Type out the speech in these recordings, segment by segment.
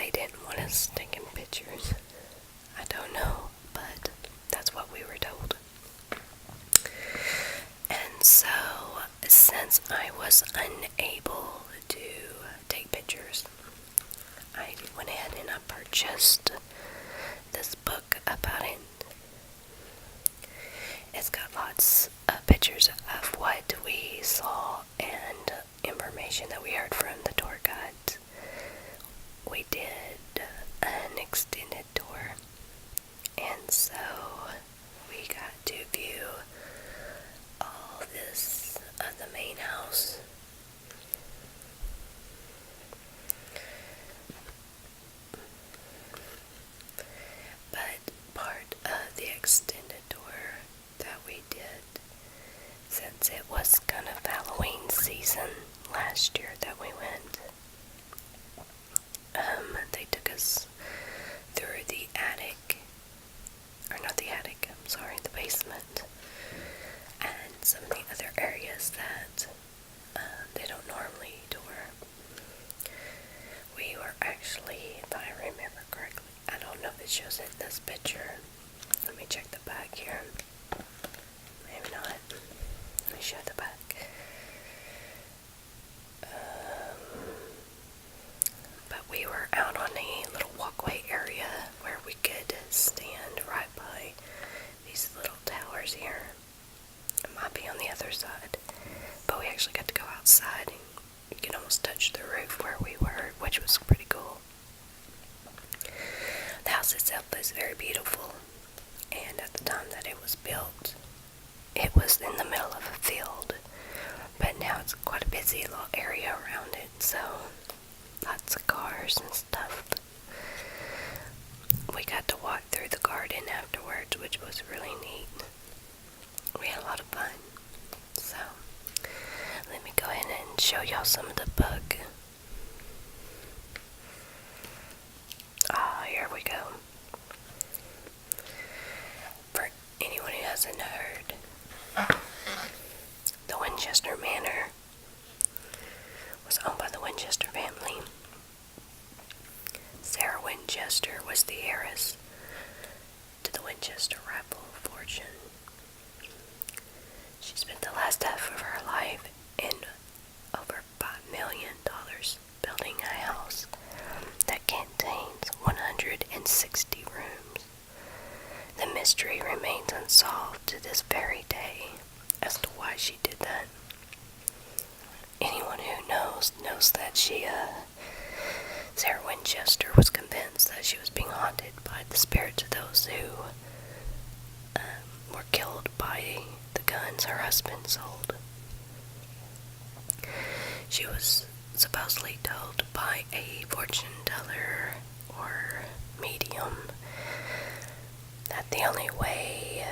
they didn't want us taking pictures. I don't know, but that's what we were told. And so, since I was unable to take pictures, I went ahead and I purchased this book about it. It's got lots of pictures of what we saw and information that we heard from the tour guides. We did an extended tour, and so we got to view all this of the main house. But part of the extended tour that we did, since it was kind of Halloween season last year that we went, they took us through the attic, or not the attic, I'm sorry, the basement, and some of the other areas that they don't normally tour. We were actually, if I remember correctly, I don't know if it shows it in this picture. Let me check the back here. Maybe not. Let me show the back. But we were out on a little walkway area where we could stand right by these little towers here. It might be on the other side, but we actually got to go outside and you could almost touch the roof where we were, which was pretty cool. The house itself is very beautiful, and at the time that it was built, it was in the middle of a field, but now it's quite a busy little area around it, so lots of cars and stuff. We got to walk through the garden afterwards, which was really neat. We had a lot of fun. So, let me go ahead and show y'all some of the book. Here we go. For anyone who hasn't heard, the Winchester Manor was owned by the Winchester family. Sarah Winchester was the heiress to the Winchester rifle fortune. She spent the last half of her life and over $5 million building a house that contains 160 rooms. The mystery remains unsolved to this very day as to why she did that. Anyone who knows that Sarah Winchester was convinced that she was being haunted by the spirits of those who were killed by the guns her husband sold. She was supposedly told by a fortune teller or medium that the only way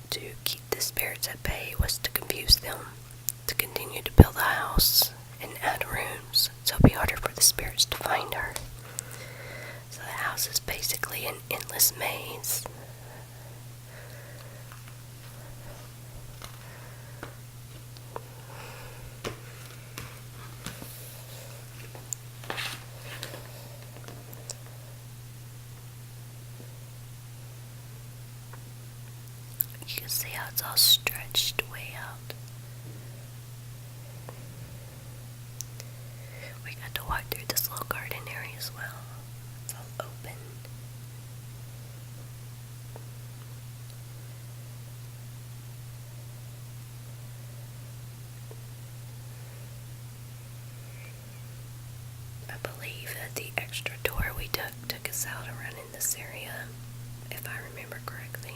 to keep the spirits at bay was to confuse them, to continue to build a house and add rooms so it'd be harder for the spirits to find her. So the house is basically an endless maze. You can see how it's all stretched way out. We got to walk through this little garden area as well. It's all open. I believe that the extra tour we took us out around in this area, if I remember correctly.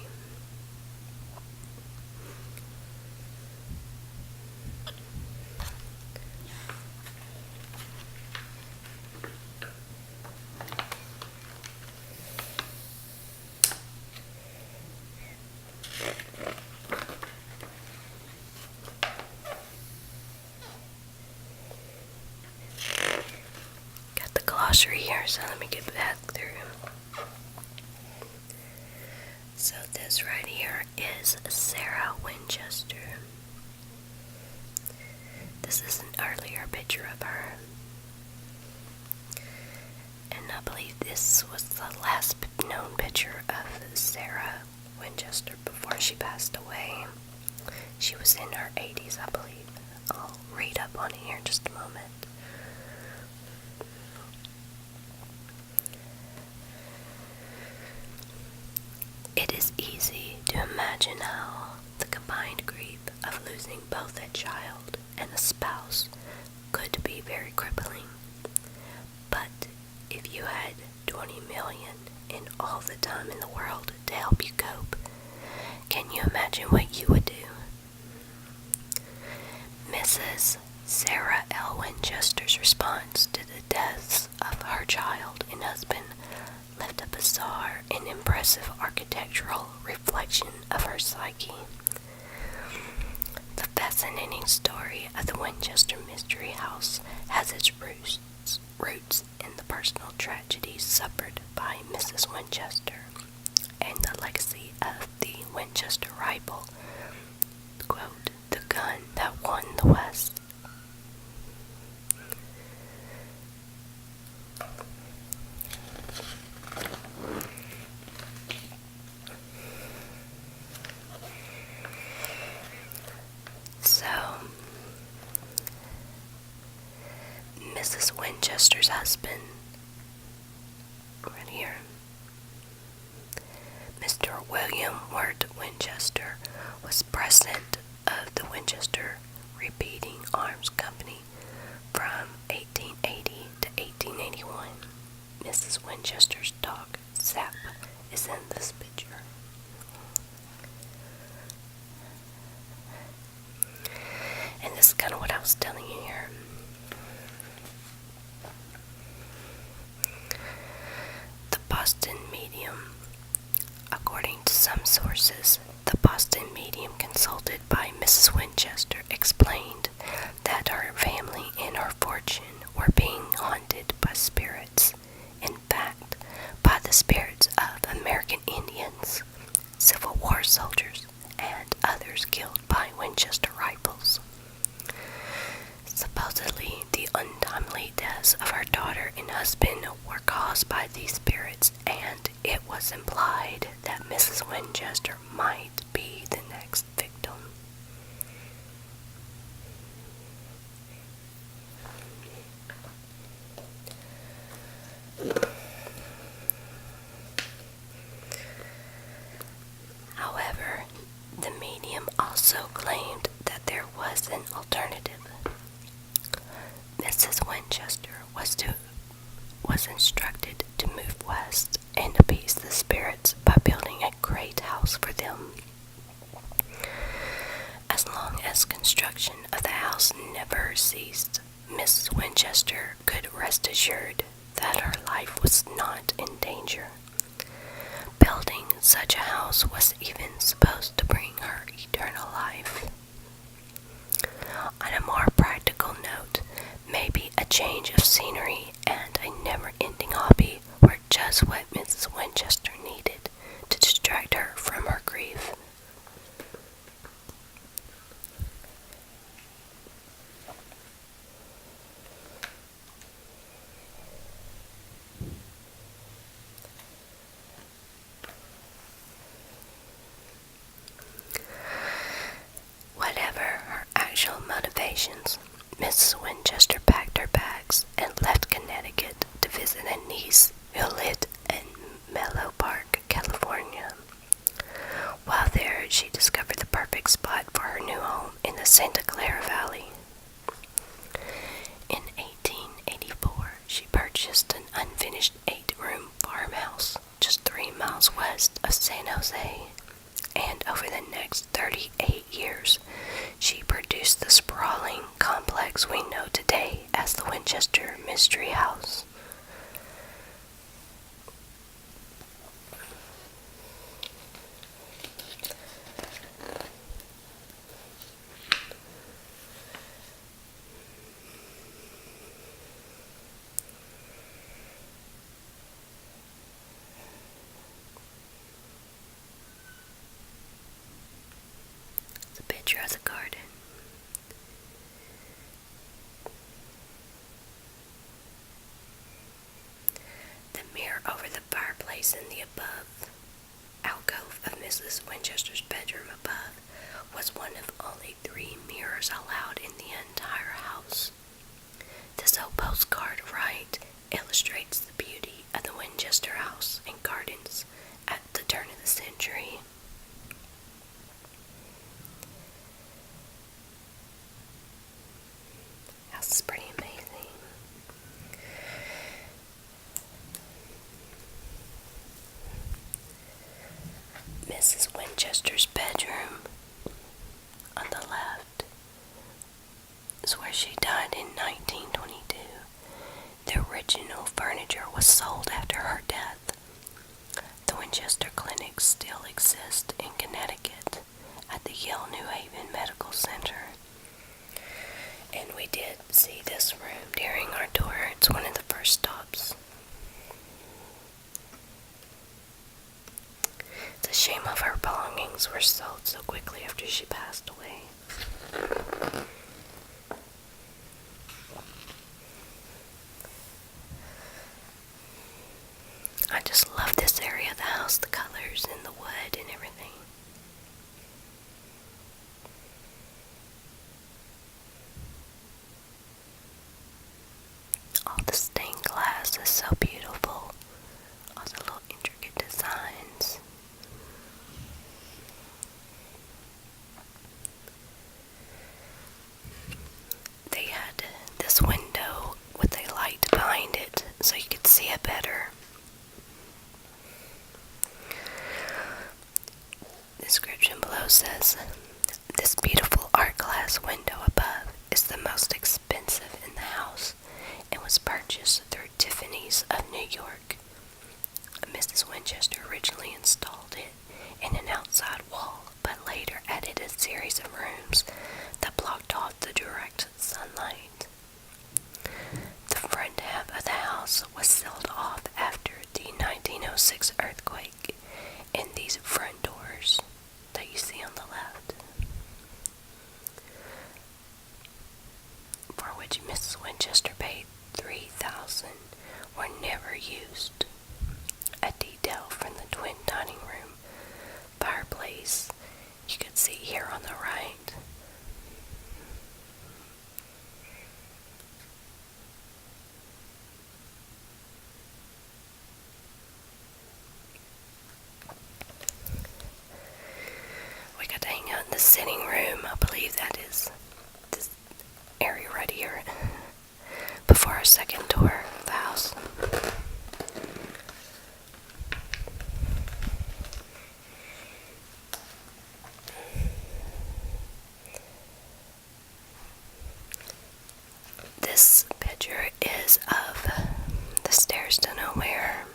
Got the glossary here, so let me get back through. So this right here is Sarah Winchester. This is an earlier picture of her. I believe this was the last known picture of Sarah Winchester before she passed away. She was in her 80s, I believe. I'll read up on it here in just a moment. It is easy to imagine how the combined grief of losing both a child and a spouse could be very crippling. But if you had 20 million and all the time in the world to help you cope, can you imagine what you would do? Mrs. Sarah L. Winchester's response to the deaths of her child and husband left a bizarre and impressive architectural reflection of her psyche. The fascinating story of the Winchester Mystery House has its roots in the personal tragedies suffered by Mrs. Winchester and the legacy of the Winchester rifle, quote, the gun that won the West. So, Mrs. Winchester's husband, right here, Mr. William Wirt Winchester, was president of the Winchester Repeating Arms Company from 1880 to 1881. Mrs. Winchester's dog, Zap, is in this picture. And this is kind of what I was telling you here. The Boston medium. According to some sources, the Boston medium consulted by Mrs. Winchester explained that her family and her fortune were being haunted by spirits. In fact, by the spirits of American Indians, Civil War soldiers, and others killed by Winchester rifles. Supposedly, the untimely deaths of her daughter and husband were caused by these spirits, and it was implied that Mrs. Winchester might be the next victim. However, the medium also claimed that there was an alternative. Mrs. Winchester was instructed to move west and appease the spirits by building a great house for them. As long as construction of the house never ceased, Mrs. Winchester could rest assured that her life was not in danger. Building such a house was even supposed to bring her eternal life. On a more practical note, maybe a change of scenery and a never-ending hobby were just what Mrs. Winchester needed to distract her from her grief. Whatever her actual motivations, Mrs. Winchester packed her bags and left Connecticut to visit a niece who lived in Menlo Park, California. While there, she discovered the perfect spot for her new home in the Santa Clara Valley. In 1884, she purchased an unfinished 8-room farmhouse just 3 miles west of San Jose, and over the next 38 years, she produced the sprawling complex we know today as the Winchester Mystery House. It's a picture of the garden. picture over the fireplace in the above alcove of Mrs. Winchester's bedroom above was one of only 3 mirrors allowed in the entire house. This old postcard right illustrates the beauty of the Winchester house and gardens at the turn of the century. House is pretty amazing. Mrs. Winchester's bedroom on the left is where she died in 1922. The original furniture was sold after her death. The Winchester Clinic still exists in Connecticut at the Yale New Haven Medical Center. And we did see this room during our tour. It's one of the first stops. It's a shame all of her belongings were sold so quickly after she passed away. I just love this area of the house, the colors and the wood and everything. All the stained glass is so beautiful. All the little intricate designs. They had this window with a light behind it so you could see it better. The description below says, "This beautiful art glass window above is the most expensive in the house and was purchased through Tiffany's of New York. Mrs. Winchester originally installed it in an outside wall, but later added a series of rooms that blocked off the direct sunlight. The front half of the house was sealed off after the 1906 earthquake, and these front doors that you see on the left, for which Mrs. Winchester paid $3,000, were never used. A detail from the twin dining room fireplace you can see here on the right. We got to hang out in the sitting room. I believe that is this area right here before our second tour of the house. This picture is of the stairs to nowhere.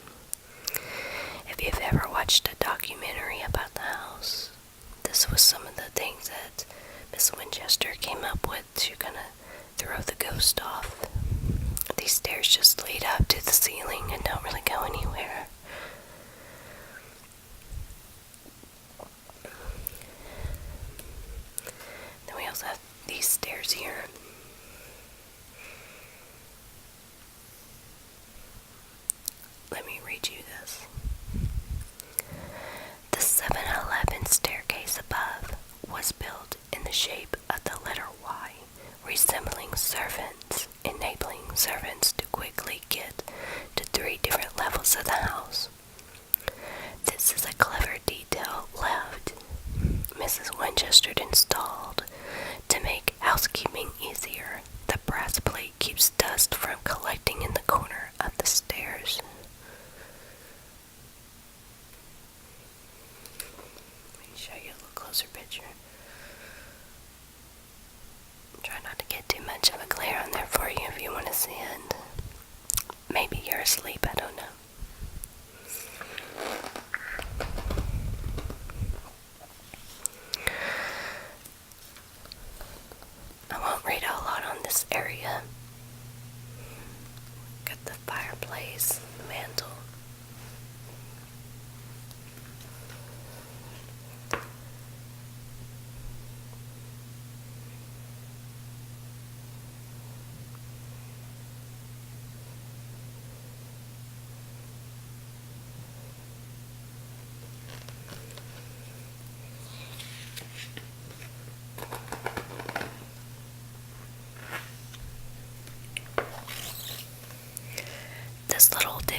If you've ever watched a documentary about the house, this was some of the things that Miss Winchester came up with to kind of throw the ghost off. These stairs just lead up to the ceiling and don't really go anywhere. Then we also have these stairs here. Let me read you this. The 7-Eleven staircase above was built in the shape of the letter Y, resembling servants, enabling servants to quickly get to 3 different levels of the house. This is a clever detail left Mrs. Winchester installed to make housekeeping easier. The brass plate keeps dust from collecting in the corner of the stairs. Let me show you a little closer picture. Try not to get too much of a glare on there for you if you want to see it. Maybe you're asleep, I don't know.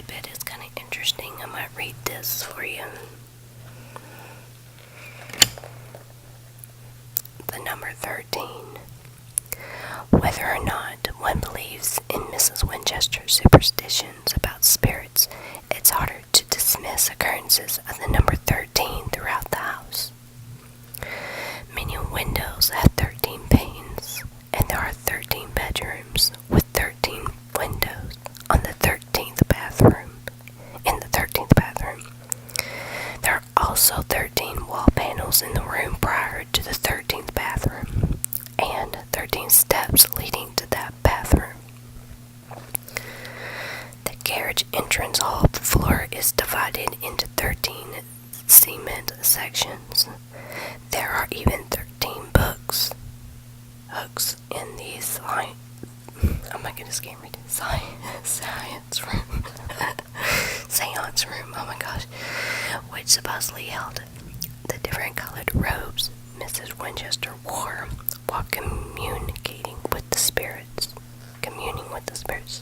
snippet is kind of interesting. I might read this for you. The number 13. Whether or not one believes in Mrs. Winchester's superstitions about spirits, it's harder to dismiss occurrences of the number 13 throughout the house. Many windows have 13 panes, and there are 13 bedrooms with 13 windows on the 13th bathroom. In the 13th bathroom, there are also 13 wall panels in the room prior to the 13th bathroom, and 13 steps leading to that bathroom. The carriage entrance hall floor is divided into 13 cement sections. There are even 13 hooks in the oh my goodness, can't read it. Science room. Seance room, oh my gosh. Which supposedly held the different colored robes Mrs. Winchester wore while communicating with the spirits. Communing with the spirits.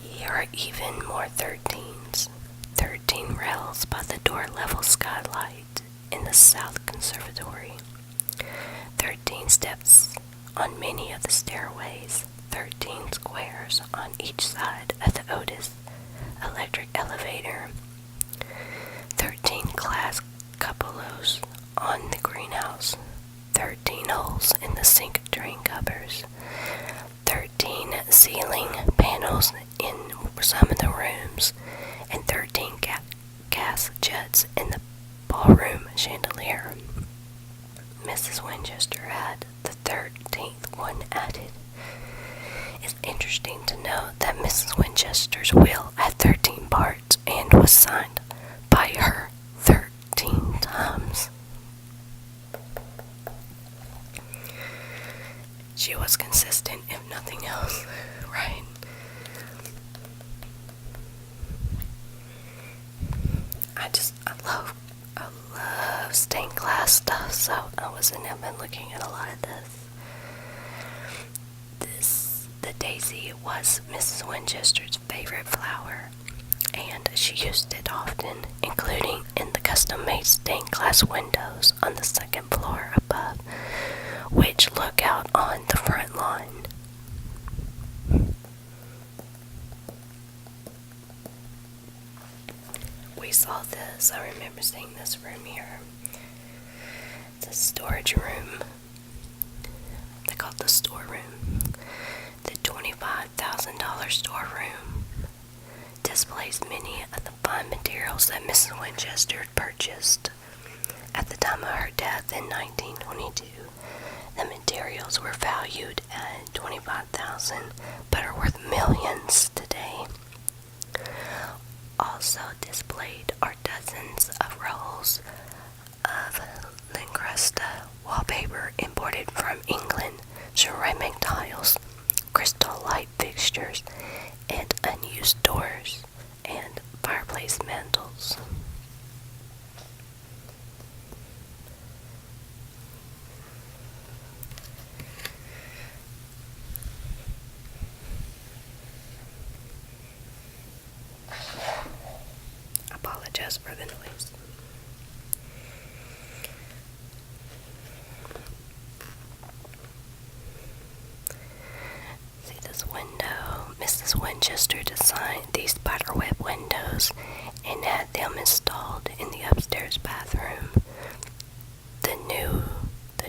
Here are even more 13s. 13 rails by the door-level skylight in the South Conservatory. 13 steps on many of the stairways. 13 squares on each side of the Otis electric elevator. 13 glass cupolas on the greenhouse. 13 holes in the sink drain covers. 13 ceiling panels in some of the rooms, and 13 gas jets in the ballroom chandelier. Mrs. Winchester had the 13th one added. It's interesting to note that Mrs. Winchester's will had 13 parts and was signed by her 13 times. She was consistent, if nothing else, right? I love stained glass stuff, so I I've been looking at a lot of this. The daisy was Mrs. Winchester's favorite flower, and she used it often, including in the custom-made stained glass windows on the second floor above, which look out on the front lawn. We saw this. I remember seeing this room here. It's a storage room. They call it the storeroom. The $25,000 storeroom displays many of the fine materials that Mrs. Winchester purchased at the time of her death in 1922. The materials were valued at $25,000, but are worth millions today. Also displayed are dozens of rolls of Lingresta wallpaper imported from England, ceramic tiles, crystal light fixtures, and unused doors and fireplace mantles. Apologize for the noise. See this window? Mrs. Winchester designed these spiderweb windows and had them installed in the upstairs bathroom, the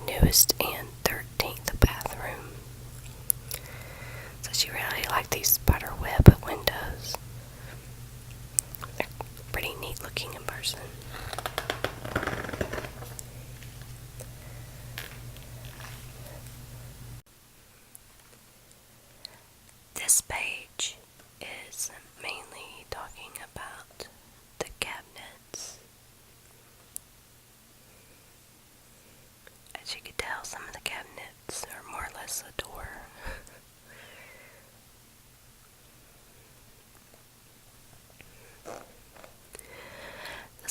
newest and 13th bathroom. So she really liked these spiderweb windows. Pretty neat looking in person. This page is mainly talking about the cabinets. As you can tell, some of the cabinets are more or less a door. The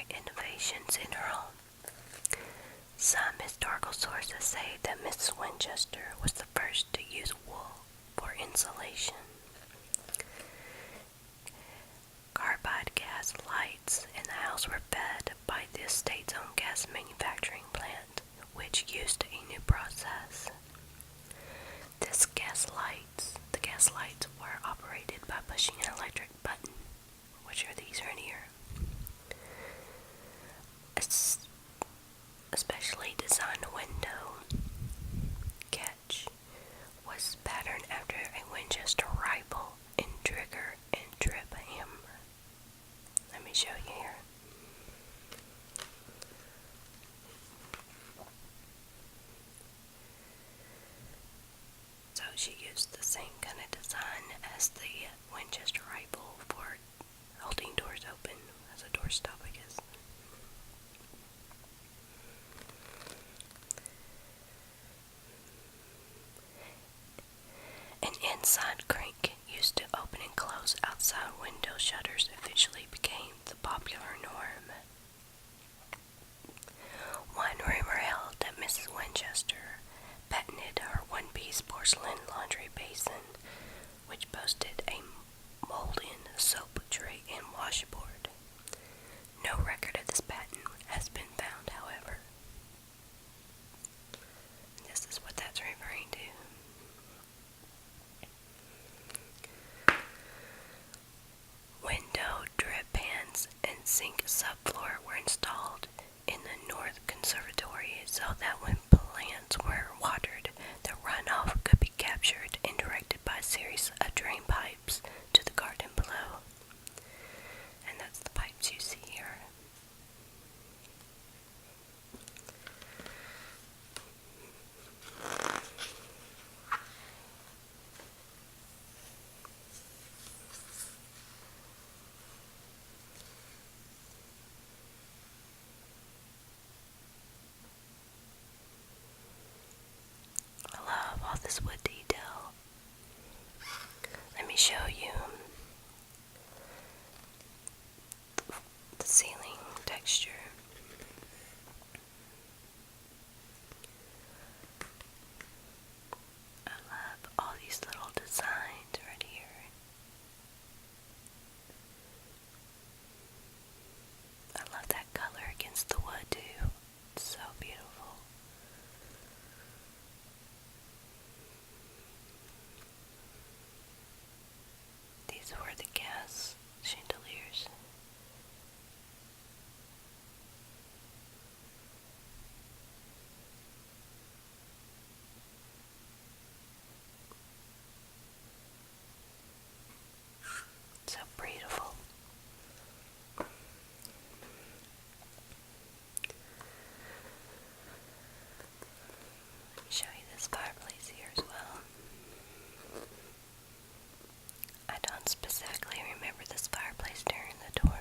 culinary innovations in her home. Some historical sources say that Mrs. Winchester was the first to use wool for insulation. Carbide gas lights in the house were fed by the estate's own gas manufacturing plant, which used a new process. The gas lights were operated by pushing an electric button, which are these right here. A specially designed window catch was patterned after a Winchester rifle in trigger and drip hammer. Let me show you here. So she used the same kind of design as the Winchester rifle for holding doors open as a doorstop, I guess. An inside crank used to open and close outside window shutters eventually became the popular norm. One rumor held that Mrs. Winchester patented her one-piece porcelain laundry basin, which boasted a mold-in soap tray and washboard. No record of this patent has been found, however. This is what that's referring to. Window drip pans and sink subfloor were installed in the North Conservatory so that when plants were watered, the runoff could be captured and directed by a series of drain pipes to the garden below. And that's the pipes you see here. I love all this wood detail. Let me show you the ceiling texture. I love all these little designs right here. I love that color against the wood too. It's so beautiful. These were the gas chandeliers. So beautiful. Let me show you this fireplace here as well. I don't specifically remember this fireplace during the tour,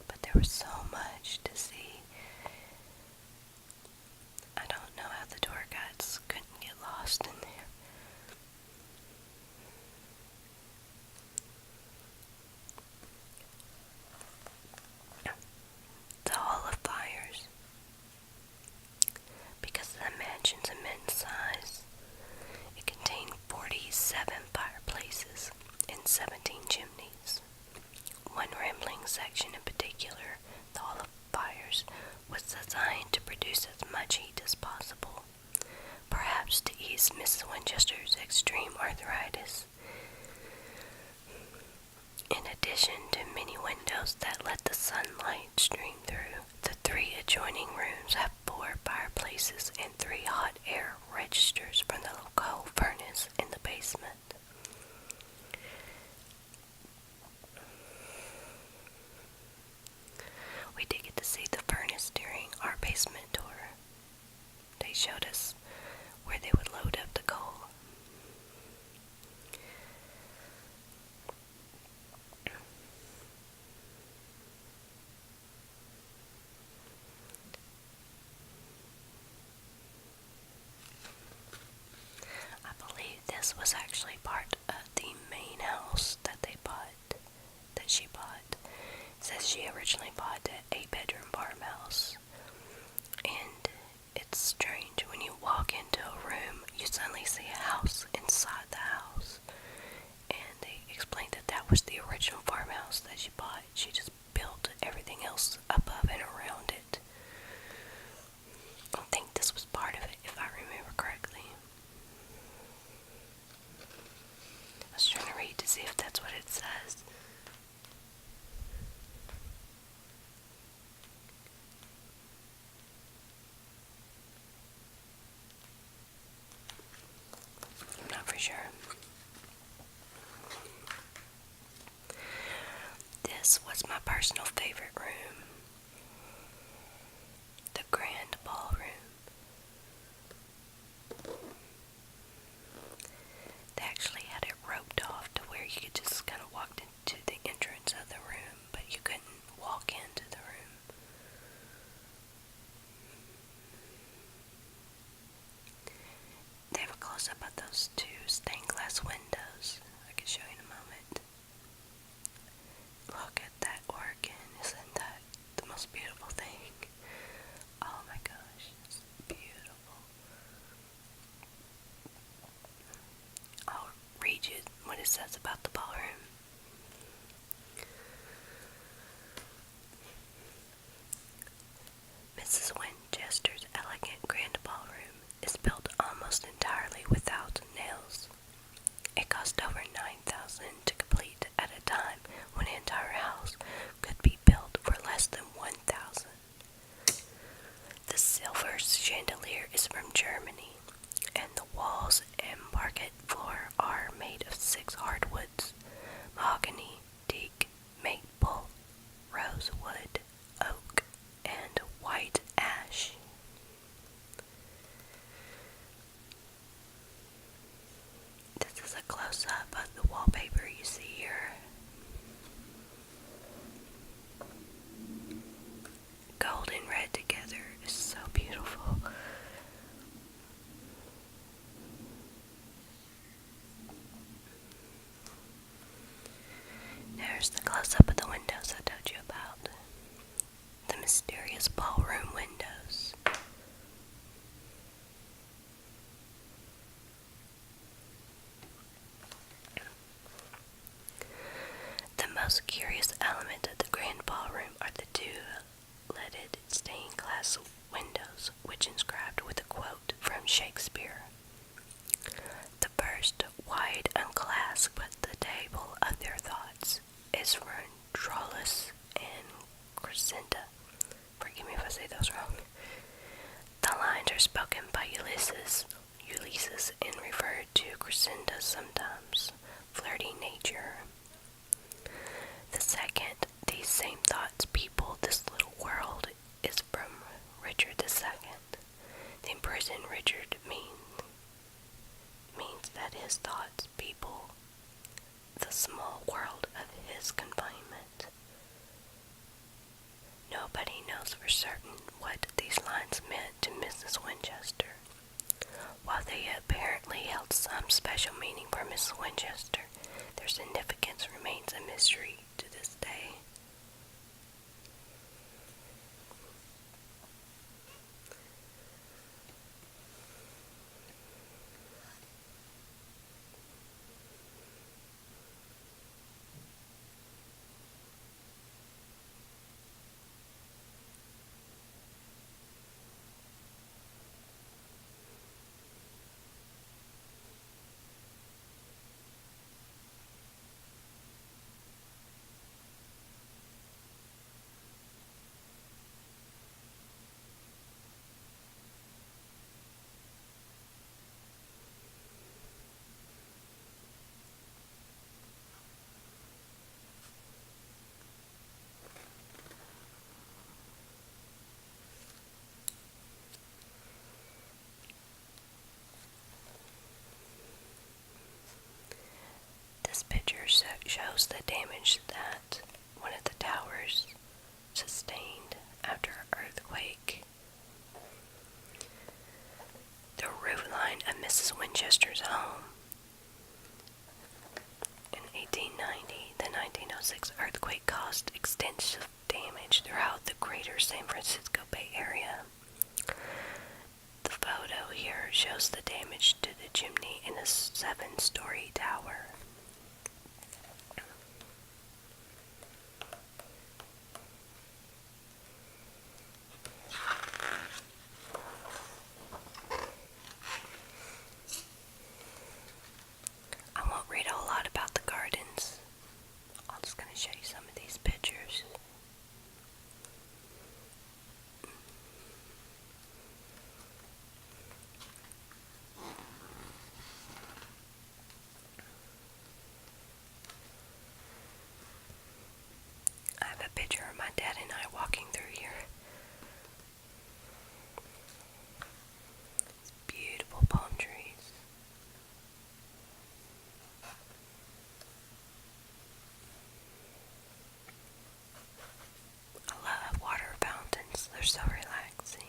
but there was so much to see. I don't know how the tour guides couldn't get lost in there. The Hall of Fires. Because of the mansion's immense size, it contained 47 fireplaces and 17 chimneys. One rambling section in particular, the Hall of Fires, was designed to produce as much heat as possible, perhaps to ease Mrs. Winchester's extreme arthritis. In addition to many windows that let the sunlight stream through, the 3 adjoining rooms have 4 fireplaces and 3 hot air registers from the coal furnace in the basement. We did get to see the furnace during our basement tour. They showed us where they would load up the coal. I believe this was actually part of the main house that she bought. It says she originally bought a 8-bedroom This was my personal favorite room, the grand ballroom. They actually had it roped off to where you could just kind of walk into the entrance of the room, but you couldn't walk into the room. They have a close-up of those two stained glass windows. I can show you in a moment. Look at that organ. Isn't that the most beautiful thing? Oh my gosh, it's beautiful. I'll read you what it says about the ballroom. Mrs. Winchester's elegant grand ballroom is built almost entirely without nails. It cost over $9,000 to complete at a time when an entire house could be built for less than $1,000. The silver chandelier is from Germany, and the walls and parquet floor are made of 6 hardwoods: mahogany, teak, maple, rosewood, oak, and white ash. This is a close-up of the wallpaper you see here. Gold and red together is so beautiful. There's the close-up of the windows I told you about. The mysterious ballroom windows. The most curious element of the grand ballroom are the 2 leaded stained glass windows, which inscribed with a quote from Shakespeare. The first, wide unclasp at the table of their thoughts, is for Troilus and Cressida. Forgive me if I say those wrong. The lines are spoken by Ulysses, and referred to Cressida's sometimes flirty nature. The second, these same thoughts people this little world, is from Richard II. The imprisoned Richard means that his thoughts people the small world of his confinement. Nobody knows for certain what these lines meant to Mrs. Winchester. While they apparently held some special meaning for Mrs. Winchester, their significance remains a mystery to this day. This picture shows the damage that one of the towers sustained after an earthquake. The roof line of Mrs. Winchester's home. In 1890, the 1906 earthquake caused extensive damage throughout the greater San Francisco Bay Area. The photo here shows the damage to the chimney in a 7-story tower. I won't read a whole lot about the gardens. I'm just going to show you some of these pictures. so relaxing.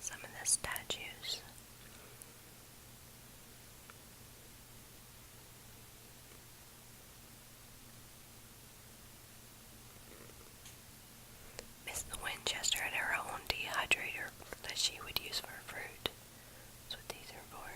Some of the statues. Miss Winchester had her own dehydrator that she would use for fruit. That's what these are for.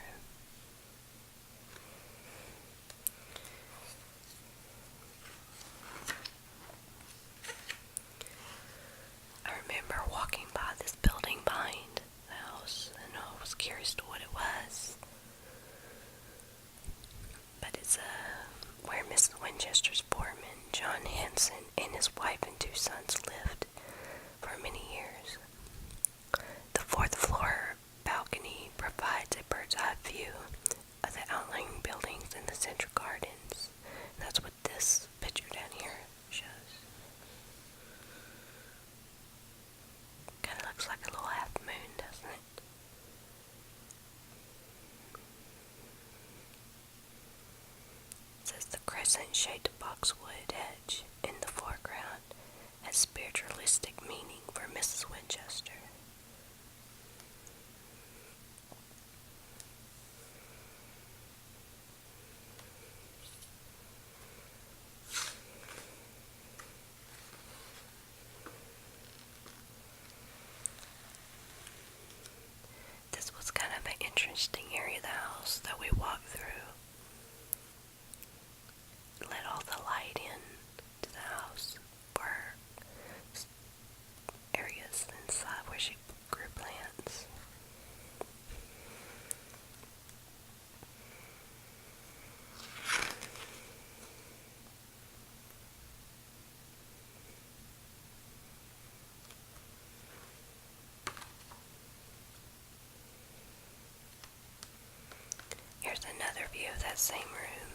I remember walking by this building behind the house, and I was curious to what it was. But it's where Miss Winchester's foreman, John Hanson, and his wife and 2 sons lived for many years. The 4th floor balcony provides a bird's-eye view of the outlying buildings in the central gardens. And that's what this picture down here shows. Kind of looks like a little half moon, doesn't it? It says the crescent-shaped boxwood hedge in the foreground has spiritualistic meaning for Mrs. Winchester. This was kind of an interesting area of the house that we walked through. Let all the light in to the house for areas inside where she grew plants. Here's another view of that same room.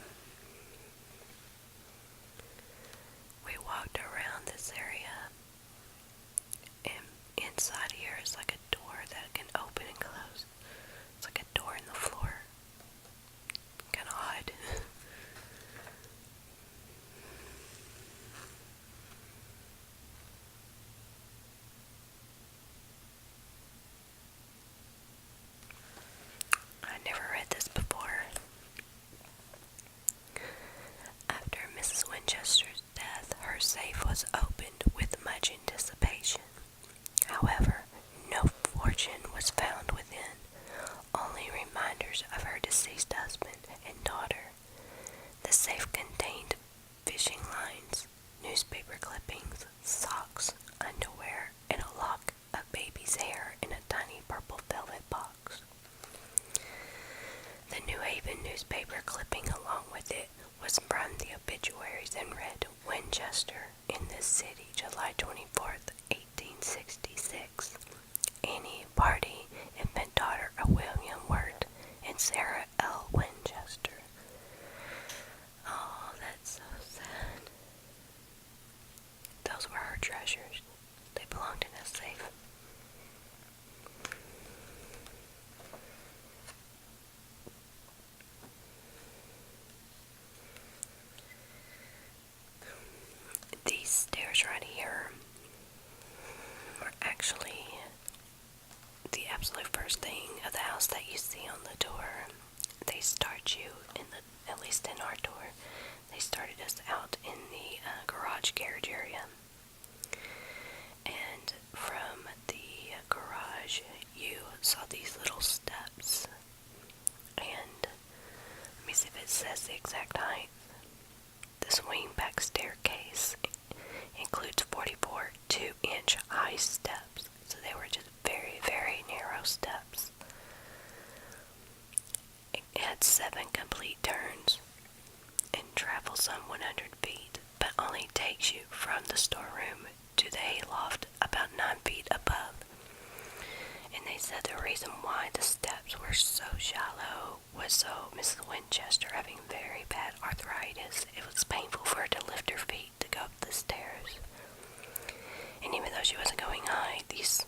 We walked around this area, and inside here is like a door that can open and close. It's like a door in the floor. Kind of odd. I never read this before. After Mrs. Winchester's death, her safe was opened with much anticipation. However, no fortune was found within, only reminders of her deceased husband and daughter. The safe contained fishing lines, newspaper clippings, socks, underwear, and a lock of baby's hair in a tiny purple velvet box. The New Haven newspaper clipping along with it was from the obituaries and read, Winchester, in this city, July 24th, 1866. Annie Party, infant daughter of William Wirt and Sarah L. Winchester. Oh, that's so sad. Those were her treasures. They belonged in a safe. These stairs right here are actually the absolute first thing of the house that you see on the door. They start you at least in our door, they started us out in the garage area. And from the garage, you saw these little steps. And let me see if it says the exact height. The swing-back staircase includes 44 2-inch high steps. So they were just very, very narrow steps. It had 7 complete turns and travels some 100 feet, but only takes you from the storeroom to the hayloft about 9 feet above. And they said the reason why the steps were so shallow was so Mrs. Winchester, having very bad arthritis, it was painful for her to lift her feet to go up the stairs. And even though she wasn't going high, these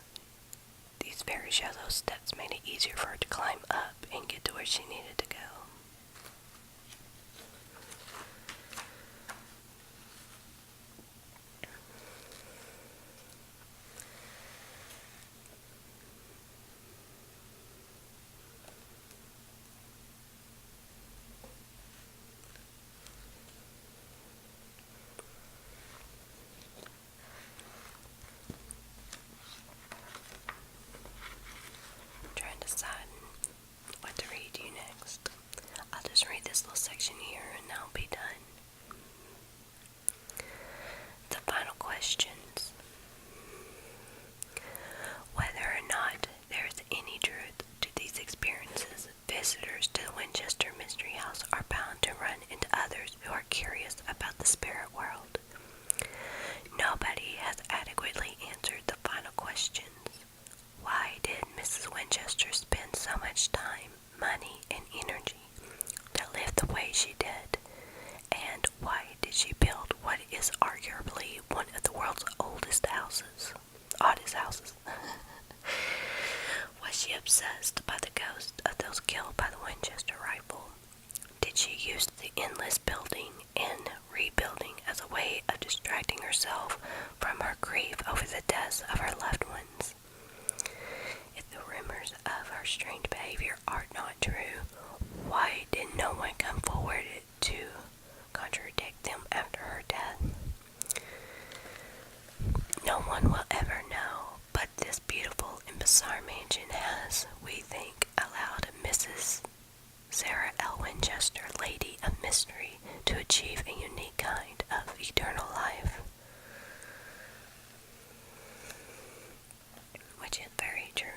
oddest houses. Was she obsessed by the ghost of those killed by the Winchester rifle? Did she use the endless building and rebuilding as a way of distracting herself from her grief over the deaths of her loved ones? If the rumors of her strange behavior are not true, why did no one come forward to contradict them after her death? No one will ever know, but this beautiful and bizarre mansion has, we think, allowed Mrs. Sarah L. Winchester, Lady of Mystery, to achieve a unique kind of eternal life. Which is very true.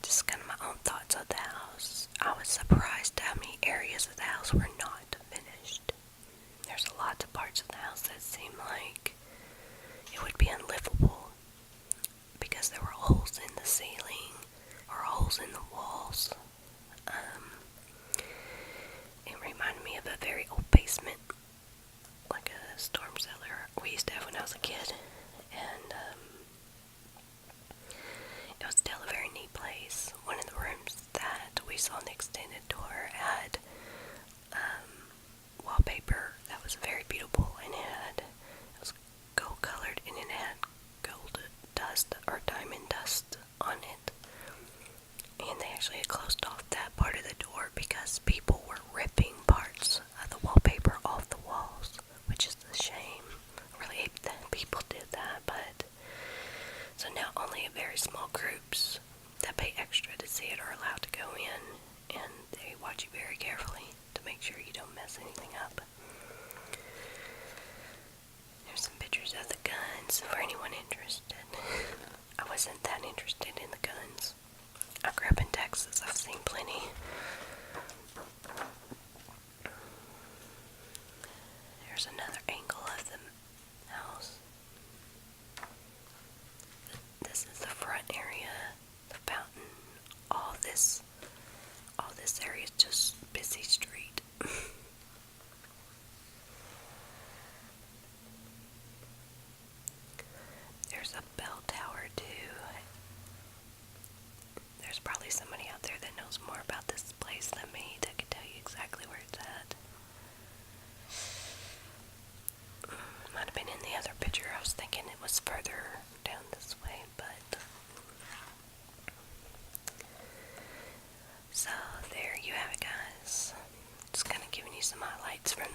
Just kind of my own thoughts of the house. I was surprised how many areas of the house were not finished. There's a lot of parts of the house that seem like it would be unlivable because there were holes in the ceiling or holes in the walls. It reminded me of a very old basement, like a storm cellar we used to have when I was a kid, and it was still a very neat place. One of the rooms that we saw in the extended tour had wallpaper that was very beautiful, and it was gold colored, and it had gold dust or diamond dust on it. And they actually had closed off that part of the door because people were ripping parts of the wallpaper off the walls, which is a shame. I really hate that people did that, but so now only very small groups that pay extra to see it are allowed to go in, and they watch you very carefully to make sure you don't mess anything up. There's some pictures of the guns for anyone interested. I wasn't that interested in the guns. I grew up in Texas. I've seen plenty. There's another angle of the house. This is the front area, the fountain. All this area is just busy street. There's a bell tower too. There's probably somebody out there that knows more about this place than me that could tell you exactly where it's at. It might have been in the other picture. I was thinking it was further down this way, but so there you have it, guys. Just kind of giving you some highlights from